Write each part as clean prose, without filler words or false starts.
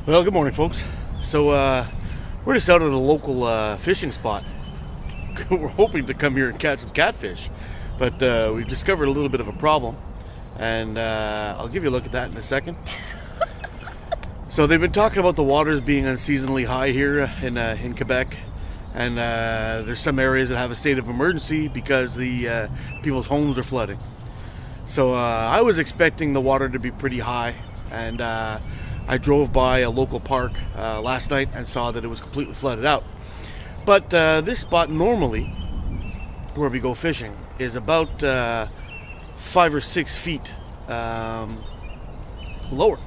Well, good morning, folks. So we're just out at a local fishing spot. We're hoping to come here and catch some catfish, but we've discovered a little bit of a problem, and I'll give you a look at that in a second. So they've been talking about the waters being unseasonably high here in Quebec, and there's some areas that have a state of emergency because the people's homes are flooding. So I was expecting the water to be pretty high, and I drove by a local park last night and saw that it was completely flooded out. But this spot normally, where we go fishing, is about 5 or 6 feet lower.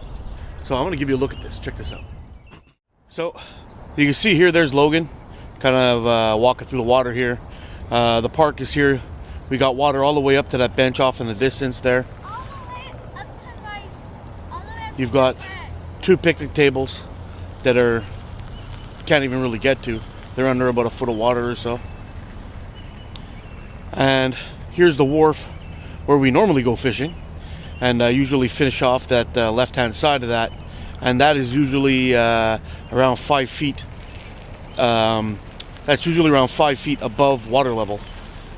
So I'm going to give you a look at this. Check this out. So you can see here, there's Logan, kind of walking through the water here. The park is here. We got water all the way up to that bench off in the distance there. You've got 2 picnic tables that can't even really get to. They're under about a foot of water or so. And here's the wharf where we normally go fishing, and usually finish off that left-hand side of that, and that is usually around 5 feet. That's usually around 5 feet above water level,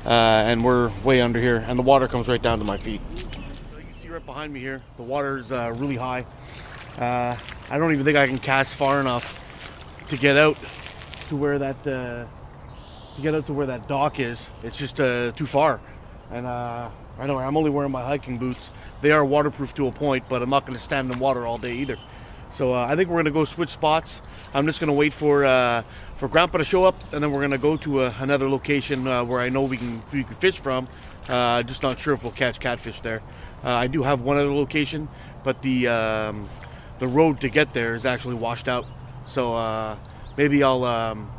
and we're way under here, and the water comes right down to my feet. So you can see right behind me here, the water is really high. I don't even think I can cast far enough to get out to where that dock is. It's just too far. And anyway, I'm only wearing my hiking boots. They are waterproof to a point, but I'm not going to stand in water all day either. So I think we're going to go switch spots. I'm just going to wait for Grandpa to show up, and then we're going to go to another location where I know we can fish from. Just not sure if we'll catch catfish there. I do have one other location, but the road to get there is actually washed out. So maybe on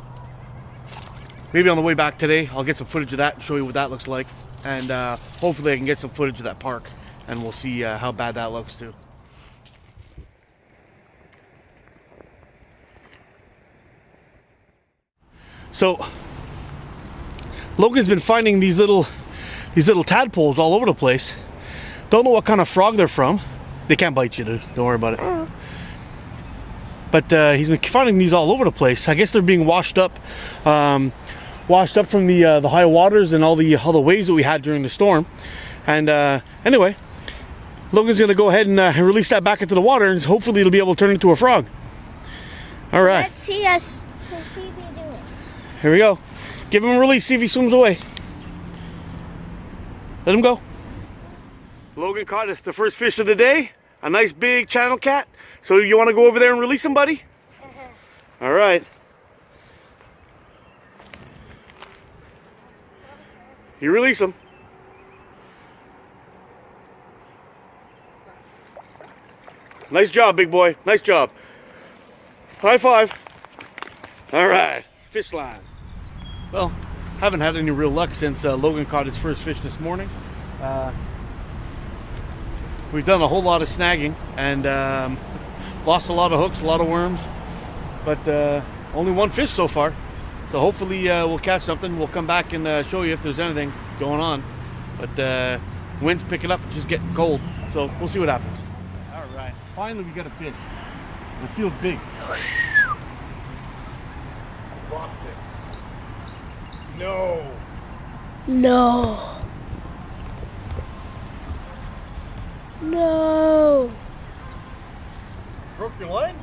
the way back today, I'll get some footage of that and show you what that looks like. And hopefully I can get some footage of that park, and we'll see how bad that looks too. So Logan's been finding these little tadpoles all over the place. Don't know what kind of frog they're from. They can't bite you, dude. Don't worry about it. But he's been finding these all over the place. I guess they're being washed up from the high waters and all the waves that we had during the storm. And anyway, Logan's gonna go ahead and release that back into the water, and hopefully it'll be able to turn into a frog. All right. Let's see us to see me do it. Here we go. Give him a release. See if he swims away. Let him go. Logan caught the first fish of the day. A nice big channel cat. So you want to go over there and release him, buddy? All right. You release him. Nice job, big boy. Nice job. High five. All right. Fish line. Well, haven't had any real luck since Logan caught his first fish this morning. We've done a whole lot of snagging and lost a lot of hooks, a lot of worms, but only one fish so far. So hopefully we'll catch something. We'll come back and show you if there's anything going on. But wind's picking up, it's just getting cold. So we'll see what happens. All right, finally we got a fish. It feels big. Lost it. No. No. No. Broke your line?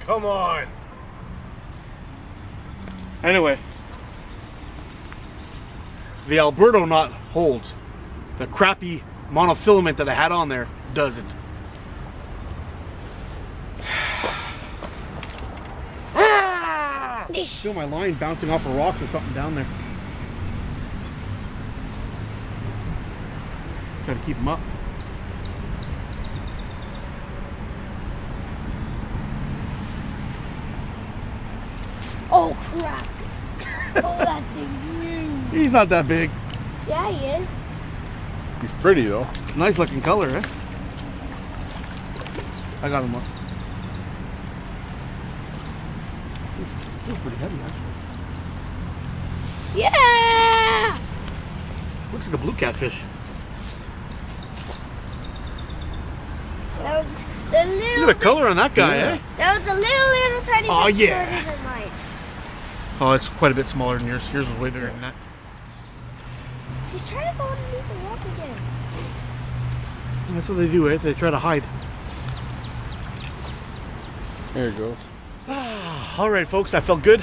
Come on. Anyway, the Alberto knot holds. The crappy monofilament that I had on there doesn't. I feel my line bouncing off a rock or something down there. Try to keep them up. Oh crap. Oh, that thing's huge. He's not that big. Yeah, he is. He's pretty though. Nice looking color, eh? I got him up. Feels pretty heavy actually. Yeah! Looks like a blue catfish. The little Look at the color on that guy, Yeah. eh? That was a little tiny Oh, bit yeah. shorter than mine. Oh, it's quite a bit smaller than yours. Yours was way bigger than that. She's trying to go underneath the rock again. That's what they do, eh? They try to hide. There it goes. All right, folks. I felt good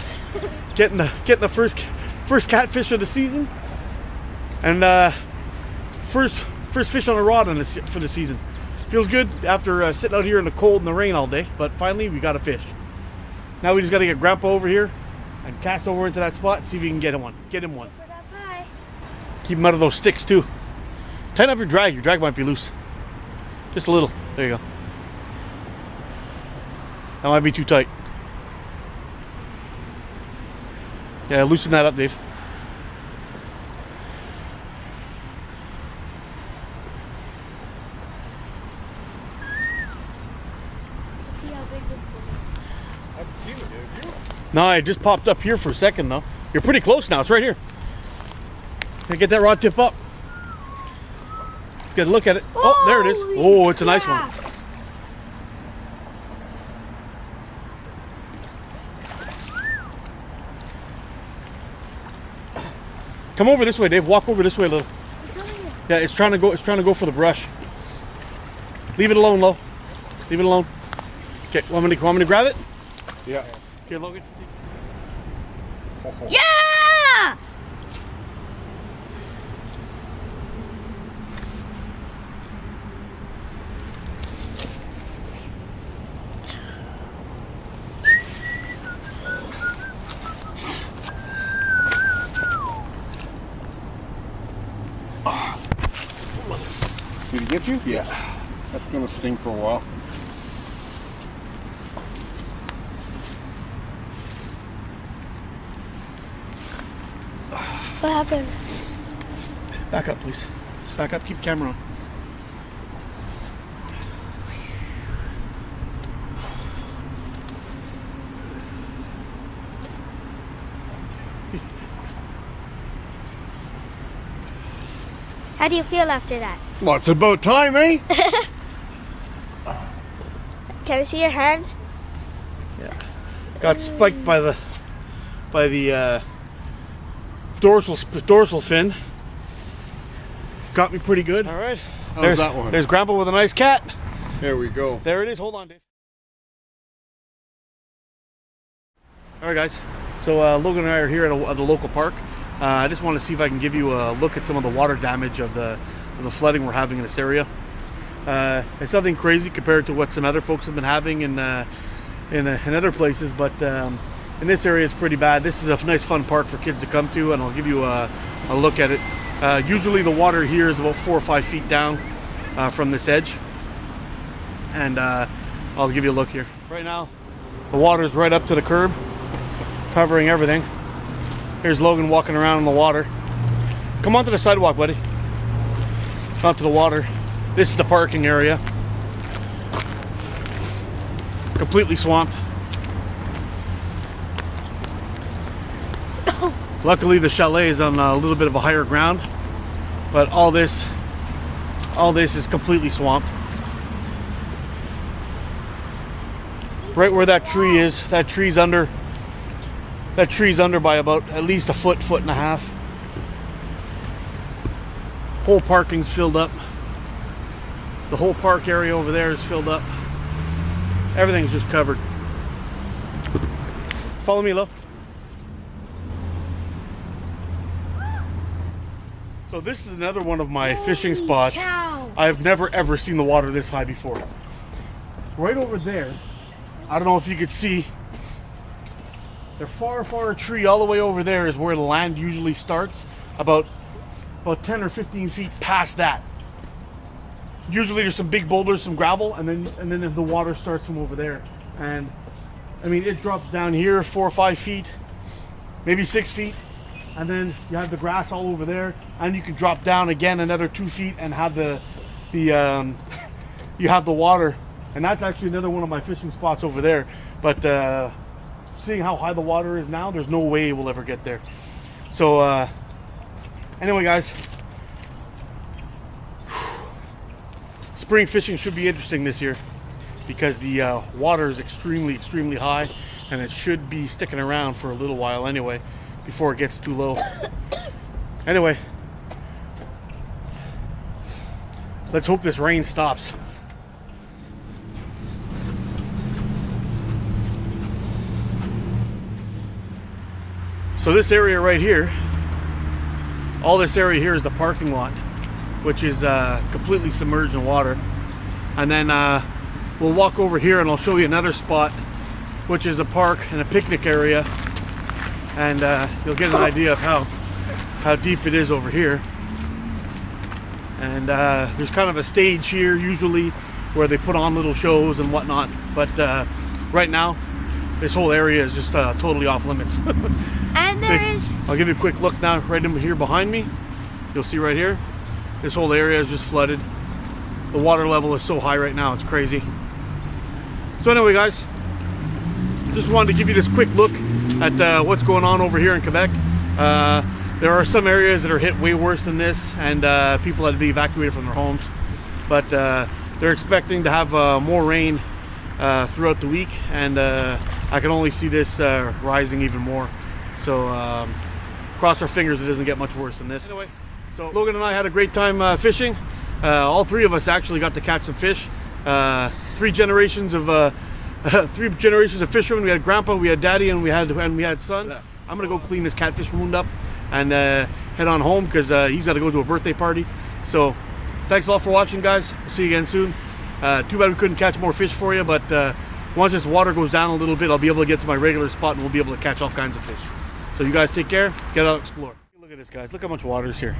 getting the first catfish of the season, and first fish on a rod for the season. Feels good after sitting out here in the cold and the rain all day. But finally, we got a fish. Now we just got to get Grandpa over here and cast over into that spot and see if we can get him one. Get him one. For that pie. Keep him out of those sticks too. Tighten up your drag. Your drag might be loose. Just a little. There you go. That might be too tight. Yeah, loosen that up, Dave. See how big this thing is. I haven't seen it yet, have you? No, it just popped up here for a second though. You're pretty close now. It's right here. Can I get that rod tip up? Let's get a look at it. Oh, there it is. Holy Oh, it's a nice one. crap. Come over this way, Dave. Walk over this way a little. I'm telling you. Yeah, it's trying to go. It's trying to go for the brush. Leave it alone, Lo. Leave it alone. Okay, want me to grab it? Yeah. Okay, Logan. Yeah! Did he get you? Yeah. That's gonna sting for a while. What happened? Back up, please. Just back up. Keep the camera on. How do you feel after that? Well, it's about time, eh? Can I see your hand? Got spiked by the dorsal fin. Got me pretty good. All right. How's that one? There's Grandpa with a nice cat. There we go. There it is. Hold on, Dave. All right, guys. So Logan and I are here at the local park. I just want to see if I can give you a look at some of the water damage of the flooding we're having in this area. It's nothing crazy compared to what some other folks have been having in other places, but in this area it's pretty bad. This is a nice fun park for kids to come to, and I'll give you a look at it. Usually the water here is about 4 or 5 feet down from this edge, and I'll give you a look here. Right now the water is right up to the curb, covering everything. Here's Logan walking around in the water. Come onto the sidewalk, buddy. Onto the water. This is the parking area. Completely swamped. Luckily the chalet is on a little bit of a higher ground, but all this is completely swamped. Right where that tree is, that tree's under by about at least a foot and a half. Whole parking's filled up. The whole park area over there is filled up. Everything's just covered. Follow me, Lo. So this is another one of my fishing spots. Cow. I've never ever seen the water this high before. Right over there, I don't know if you could see, the far tree all the way over there is where the land usually starts, about 10 or 15 feet past that. Usually there's some big boulders, some gravel, and then the water starts from over there. And I mean, it drops down here 4 or 5 feet, maybe 6 feet, and then you have the grass all over there, and you can drop down again another 2 feet and have you have the water. And that's actually another one of my fishing spots over there. But seeing how high the water is now, there's no way we'll ever get there. So anyway, guys, spring fishing should be interesting this year. because the water is extremely high, and it should be sticking around for a little while anyway before it gets too low. Anyway, let's hope this rain stops. So this area right here, all this area here is the parking lot, which is completely submerged in water. And then we'll walk over here and I'll show you another spot, which is a park and a picnic area. And you'll get an idea of how deep it is over here. And there's kind of a stage here usually where they put on little shows and whatnot. But right now, this whole area is just totally off limits. And there's... I'll give you a quick look now right in here behind me. You'll see right here, this whole area is just flooded. The water level is so high right now, it's crazy. So anyway guys, just wanted to give you this quick look at what's going on over here in Quebec. There are some areas that are hit way worse than this, and people had to be evacuated from their homes. But they're expecting to have more rain throughout the week, and I can only see this rising even more. So cross our fingers it doesn't get much worse than this. Anyway, so Logan and I had a great time fishing. All three of us actually got to catch some fish. Three generations of fishermen. We had grandpa, we had daddy, and we had son. I'm gonna go clean this catfish wound up and head on home because he's got to go to a birthday party. So thanks a lot for watching, guys. We'll see you again soon. Too bad we couldn't catch more fish for you, but once this water goes down a little bit, I'll be able to get to my regular spot and we'll be able to catch all kinds of fish. So you guys take care, get out, explore. Look at this, guys. Look how much water is here.